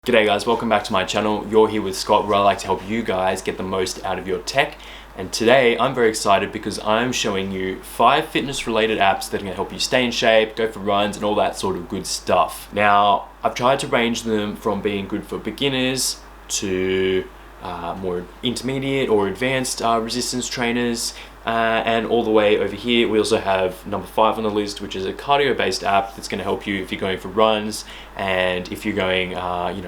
G'day guys, welcome back to my channel. You're here with Scott, where I like to help you guys get the most out of your tech. And today I'm very excited because I'm showing you 5 fitness related apps that are going to help you stay in shape, go for runs and all that sort of good stuff. Now, I've tried to range them from being good for beginners to more intermediate or advanced resistance trainers, and all the way over here we also have number 5 on the list, which is a cardio based app that's going to help you if you're going for runs and if you're going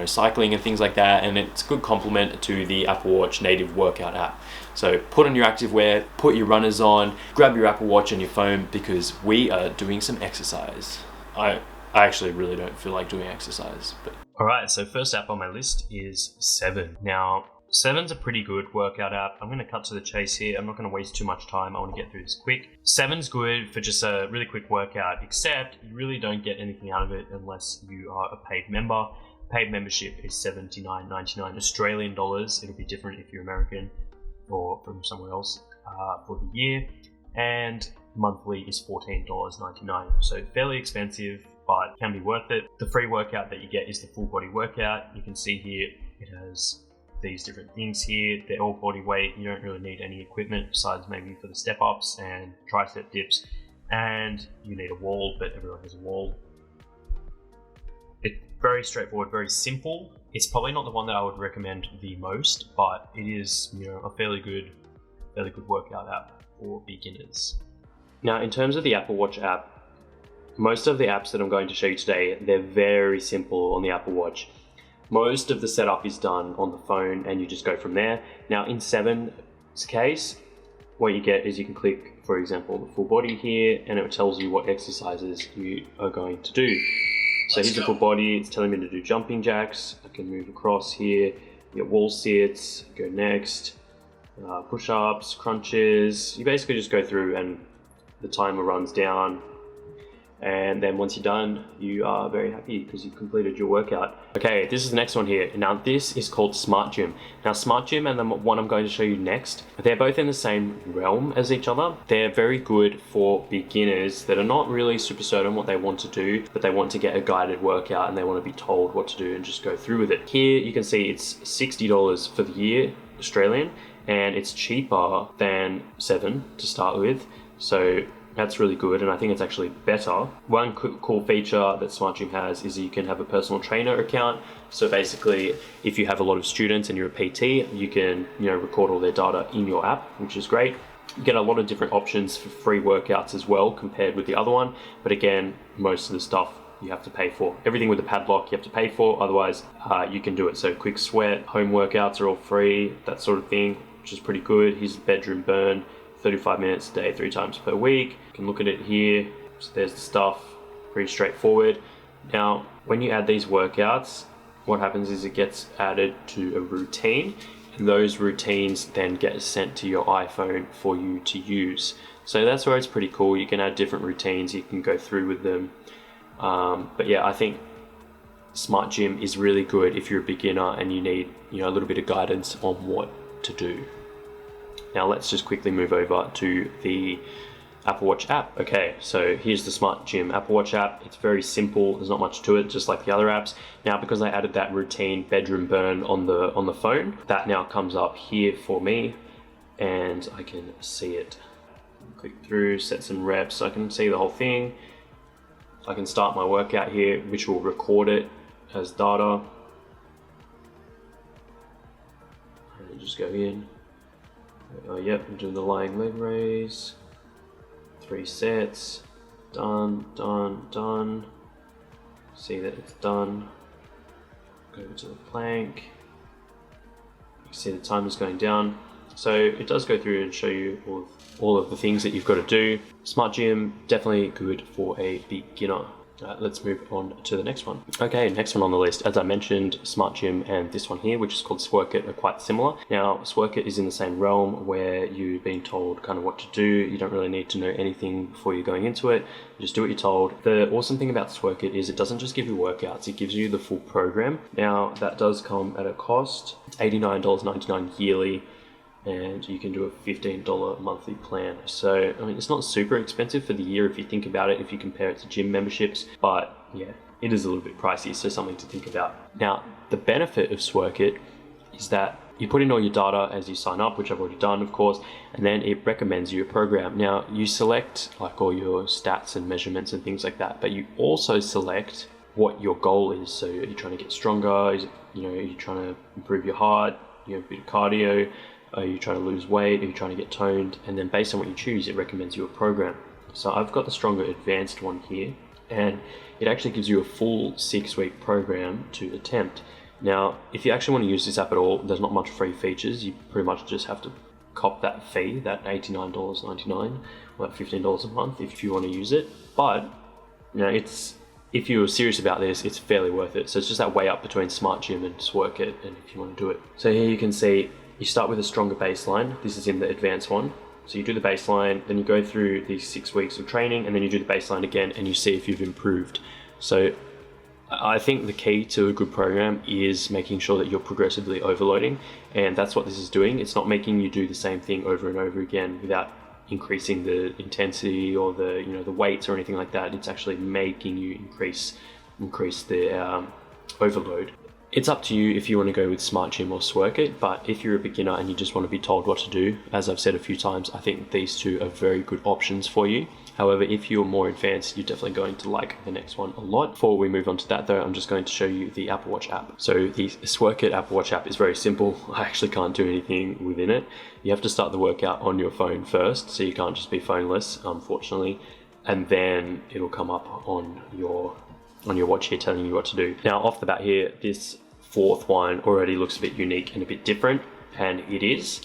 cycling and things like that, and it's a good complement to the Apple Watch native workout app. So put on your activewear, put your runners on, grab your Apple Watch and your phone, because we are doing some exercise. I actually really don't feel like doing exercise, but Alright, so first app on my list is 7. Now, 7's a pretty good workout app. I'm going to cut to the chase here. I'm not going to waste too much time. I want to get through this quick. 7's good for just a really quick workout, except you really don't get anything out of it unless you are a paid member. Paid membership is $79.99 Australian dollars. It'll be different if you're American or from somewhere else for the year. And monthly is $14.99. So fairly expensive, but can be worth it. The free workout that you get is the full body workout. You can see here it has these different things here. They're all body weight. You don't really need any equipment besides maybe for the step ups and tricep dips, and you need a wall, but everyone has a wall. It's very straightforward, very simple. It's probably not the one that I would recommend the most, but it is a fairly good workout app for beginners. Now, in terms of the Apple Watch app, most of the apps that I'm going to show you today, they're very simple on the Apple Watch. Most of the setup is done on the phone and you just go from there. Now in 7's case, what you get is you can click, for example, the full body here, and it tells you what exercises you are going to do. So here's the full body. It's telling me to do jumping jacks. I can move across here, get wall sits, go next, push-ups, crunches. You basically just go through and the timer runs down. And then once you're done, you are very happy because you've completed your workout. Okay, this is the next one here. Now this is called Smart Gym. Now Smart Gym and the one I'm going to show you next, they're both in the same realm as each other. They're very good for beginners that are not really super certain what they want to do, but they want to get a guided workout and they want to be told what to do and just go through with it. Here you can see it's $60 for the year, Australian, and it's cheaper than 7 to start with. So that's really good, and I think it's actually better. One cool feature that Smart Gym has is you can have a personal trainer account. So basically, if you have a lot of students and you're a PT, you can record all their data in your app, which is great. You get a lot of different options for free workouts as well compared with the other one. But again, most of the stuff you have to pay for. Everything with the padlock you have to pay for, otherwise you can do it. So quick sweat, home workouts are all free, that sort of thing, which is pretty good. Here's the bedroom burn. 35 minutes a day, 3 times per week. You can look at it here. So there's the stuff, pretty straightforward. Now, when you add these workouts, what happens is it gets added to a routine, and those routines then get sent to your iPhone for you to use. So that's where it's pretty cool. You can add different routines, you can go through with them. But yeah, I think Smart Gym is really good if you're a beginner and you need a little bit of guidance on what to do. Now let's just quickly move over to the Apple Watch app. Okay, so here's the Smart Gym Apple Watch app. It's very simple, there's not much to it, just like the other apps. Now, because I added that routine bedroom burn on the phone, that now comes up here for me and I can see it. Click through, set some reps, so I can see the whole thing. I can start my workout here, which will record it as data. And just go in. Yep, I'm doing the lying leg raise. 3 sets. Done, done, done. See that it's done. Go to the plank. You can see the timer's going down. So it does go through and show you all of the things that you've got to do. Smart Gym, definitely good for a beginner. Let's move on to the next one. Okay, next one on the list. As I mentioned, Smart Gym and this one here, which is called Sworkit, are quite similar. Now, Sworkit is in the same realm where you've been told kind of what to do. You don't really need to know anything before you're going into it. You just do what you're told. The awesome thing about Sworkit is it doesn't just give you workouts, it gives you the full program. Now, that does come at a cost, $89.99 yearly. And you can do a $15 monthly plan. So, I mean, it's not super expensive for the year if you think about it, if you compare it to gym memberships, but yeah, it is a little bit pricey, so something to think about. Now, the benefit of Sworkit is that you put in all your data as you sign up, which I've already done, of course, and then it recommends you a program. Now, you select like all your stats and measurements and things like that, but you also select what your goal is. So are you trying to get stronger? Are you trying to improve your heart? You have a bit of cardio? Are you trying to lose weight? Are you trying to get toned? And then based on what you choose, it recommends you a program. So I've got the stronger advanced one here, and it actually gives you a full 6-week program to attempt. Now, if you actually want to use this app at all, there's not much free features. You pretty much just have to cop that fee, that $89.99 or that $15 a month if you want to use it. But if you're serious about this, it's fairly worth it. So it's just that way up between Smart Gym and Sworkit, and if you want to do it. So here you can see, you start with a stronger baseline. This is in the advanced one. So you do the baseline, then you go through these 6 weeks of training, and then you do the baseline again, and you see if you've improved. So I think the key to a good program is making sure that you're progressively overloading, and that's what this is doing. It's not making you do the same thing over and over again without increasing the intensity or the weights or anything like that. It's actually making you increase the overload. It's up to you if you want to go with Smart Gym or Sworkit, but if you're a beginner and you just want to be told what to do, as I've said a few times, I think these two are very good options for you. However, if you're more advanced, you're definitely going to like the next one a lot. Before we move on to that though, I'm just going to show you the Apple Watch app. So the Sworkit Apple Watch app is very simple. I actually can't do anything within it. You have to start the workout on your phone first, so you can't just be phoneless, unfortunately, and then it'll come up on your watch here telling you what to do. Now, off the bat here, this fourth one already looks a bit unique and a bit different, and it is,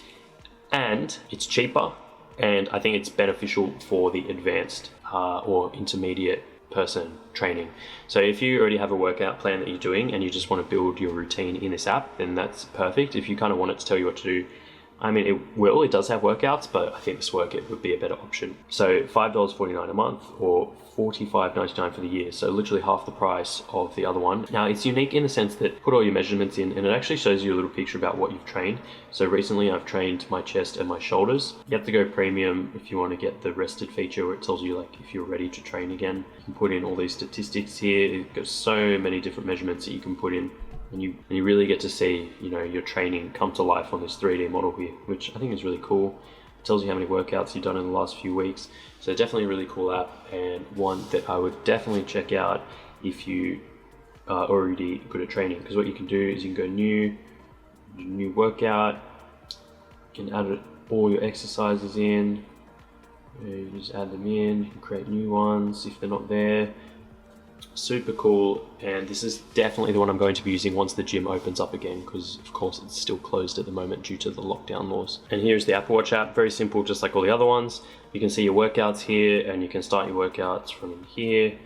and it's cheaper, and I think it's beneficial for the advanced or intermediate person training. So if you already have a workout plan that you're doing and you just want to build your routine in this app, then that's perfect. If you kind of want it to tell you what to do, I mean, it does have workouts, but I think the Sworkit would be a better option. So $5.49 a month or $45.99 for the year. So literally half the price of the other one. Now it's unique in the sense that put all your measurements in, and it actually shows you a little picture about what you've trained. So recently I've trained my chest and my shoulders. You have to go premium if you want to get the rested feature, where it tells you like if you're ready to train again. You can put in all these statistics here. It got so many different measurements that you can put in. And you really get to see, your training come to life on this 3D model here, which I think is really cool. It tells you how many workouts you've done in the last few weeks. So definitely a really cool app, and one that I would definitely check out if you are already good at training. Because what you can do is you can go new workout, you can add all your exercises in, you just add them in, you can create new ones if they're not there. Super cool, and this is definitely the one I'm going to be using once the gym opens up again, because of course it's still closed at the moment due to the lockdown laws. And here's the Apple Watch app, very simple, just like all the other ones. You can see your workouts here, and you can start your workouts from in here. It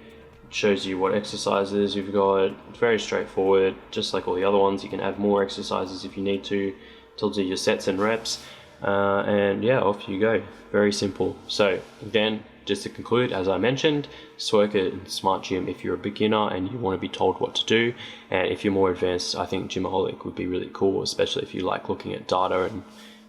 shows you what exercises you've got. It's very straightforward, just like all the other ones. You can add more exercises if you need to. It tells you your sets and reps, and yeah, off you go. Very simple. So again, just to conclude, as I mentioned, Sworkit and Smart Gym if you're a beginner and you want to be told what to do, and if you're more advanced, I think Gymaholic would be really cool, especially if you like looking at data, and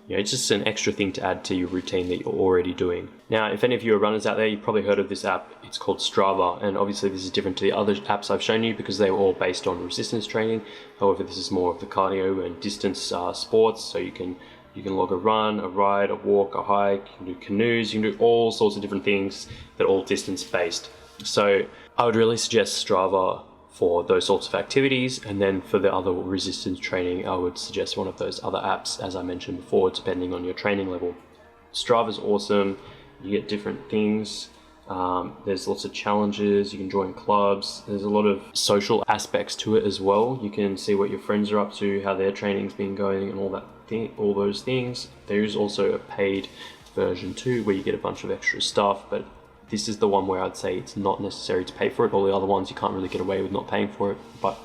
it's just an extra thing to add to your routine that you're already doing. Now, if any of you are runners out there, you've probably heard of this app. It's called Strava, and obviously this is different to the other apps I've shown you because they were all based on resistance training. However, this is more of the cardio and distance sports, so you can log a run, a ride, a walk, a hike, you can do canoes, you can do all sorts of different things that are all distance based. So I would really suggest Strava for those sorts of activities, and then for the other resistance training, I would suggest one of those other apps, as I mentioned before, depending on your training level. Strava's awesome, you get different things. There's lots of challenges, you can join clubs, there's a lot of social aspects to it as well. You can see what your friends are up to, how their training's been going, and all those things. There's also a paid version too, where you get a bunch of extra stuff, but this is the one where I'd say it's not necessary to pay for it. All the other ones you can't really get away with not paying for it, but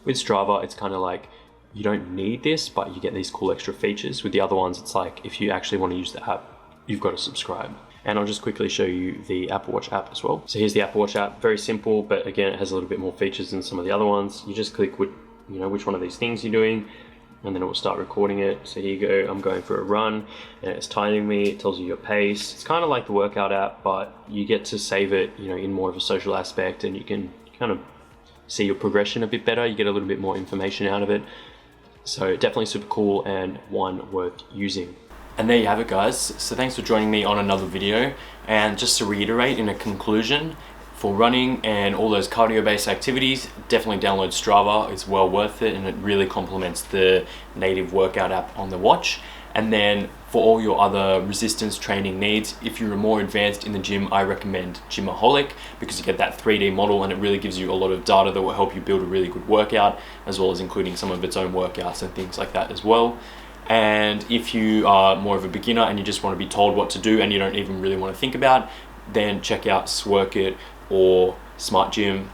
with Strava it's kind of like you don't need this, but you get these cool extra features. With the other ones, it's like if you actually want to use the app, you've got to subscribe. And I'll just quickly show you the Apple Watch app as well. So here's the Apple Watch app, very simple, but again, it has a little bit more features than some of the other ones. You just click which one of these things you're doing, and then it will start recording it. So here you go, I'm going for a run, and it's timing me, it tells you your pace. It's kind of like the workout app, but you get to save it, in more of a social aspect, and you can kind of see your progression a bit better. You get a little bit more information out of it. So definitely super cool and one worth using. And there you have it, guys. So thanks for joining me on another video. And just to reiterate in a conclusion, for running and all those cardio-based activities, definitely download Strava. It's well worth it, and it really complements the native workout app on the watch. And then for all your other resistance training needs, if you're more advanced in the gym, I recommend Gymaholic, because you get that 3D model and it really gives you a lot of data that will help you build a really good workout, as well as including some of its own workouts and things like that as well. And if you are more of a beginner and you just want to be told what to do and you don't even really want to think about, then check out Sworkit or Smart Gym.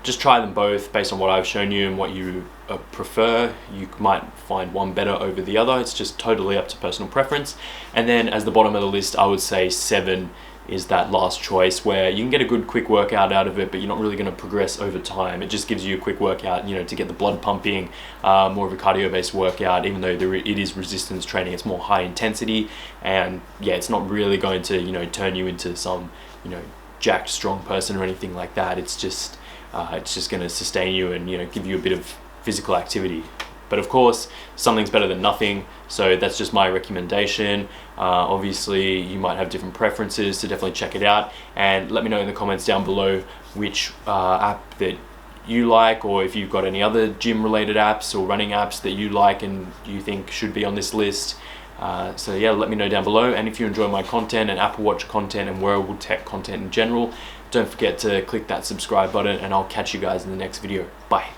Just try them both based on what I've shown you and what you prefer. You might find one better over the other. It's just totally up to personal preference. And then as the bottom of the list, I would say 7 is that last choice, where you can get a good quick workout out of it, but you're not really going to progress over time. It just gives you a quick workout, to get the blood pumping, more of a cardio-based workout. Even though it is resistance training, it's more high intensity, and yeah, it's not really going to turn you into some jacked strong person or anything like that. It's just going to sustain you and give you a bit of physical activity. But of course, something's better than nothing, so that's just my recommendation. Obviously, you might have different preferences, so definitely check it out. And let me know in the comments down below which app that you like, or if you've got any other gym-related apps or running apps that you like and you think should be on this list. So yeah, let me know down below. And if you enjoy my content and Apple Watch content and wearable tech content in general, don't forget to click that subscribe button, and I'll catch you guys in the next video. Bye.